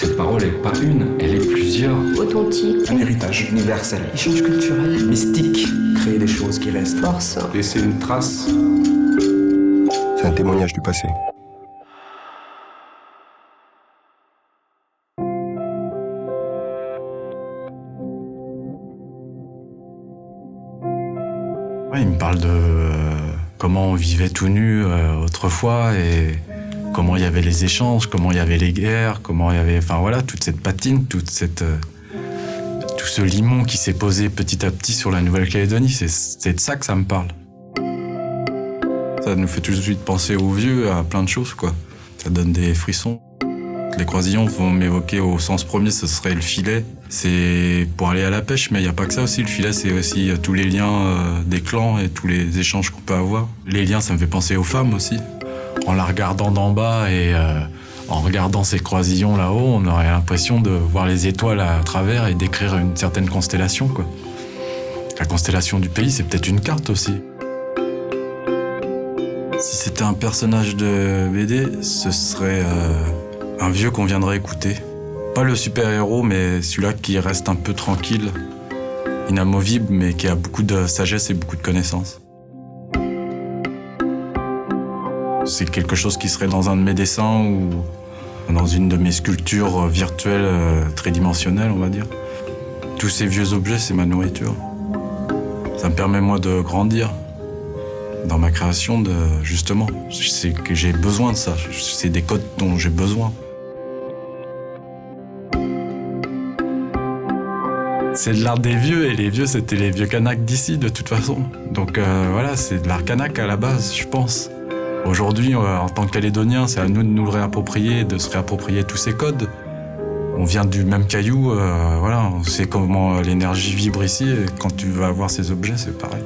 Cette parole est pas une, elle est plusieurs. Authentique. Un héritage universel. Échange culturel. Mystique. Créer des choses qui restent. Force. Laisser une trace. C'est un témoignage du passé. Ouais, il me parle de comment on vivait tout nu autrefois et comment il y avait les échanges, comment il y avait les guerres, comment il y avait, enfin voilà, toute cette patine, tout ce limon qui s'est posé petit à petit sur la Nouvelle-Calédonie. C'est de ça que ça me parle. Ça nous fait tout de suite penser aux vieux, à plein de choses, quoi. Ça donne des frissons. Les croisillons vont m'évoquer au sens premier, ce serait le filet. C'est pour aller à la pêche, mais il n'y a pas que ça aussi. Le filet, c'est aussi tous les liens des clans et tous les échanges qu'on peut avoir. Les liens, ça me fait penser aux femmes aussi. En la regardant d'en bas et en regardant ces croisillons là-haut, on aurait l'impression de voir les étoiles à travers et d'écrire une certaine constellation, quoi. La constellation du pays, c'est peut-être une carte aussi. Si c'était un personnage de BD, ce serait un vieux qu'on viendrait écouter. Pas le super-héros, mais celui-là qui reste un peu tranquille, inamovible, mais qui a beaucoup de sagesse et beaucoup de connaissances. C'est quelque chose qui serait dans un de mes dessins ou dans une de mes sculptures virtuelles tridimensionnelles, on va dire. Tous ces vieux objets, c'est ma nourriture. Ça me permet, moi, de grandir dans ma création, justement. C'est que j'ai besoin de ça. C'est des codes dont j'ai besoin. C'est de l'art des vieux, et les vieux, c'était les vieux Kanaks d'ici, de toute façon. Donc voilà, c'est de l'art kanak à la base, je pense. Aujourd'hui, en tant que Calédoniens, c'est à nous de nous le réapproprier, de se réapproprier tous ces codes. On vient du même caillou, voilà, on sait comment l'énergie vibre ici, et quand tu vas voir ces objets, c'est pareil.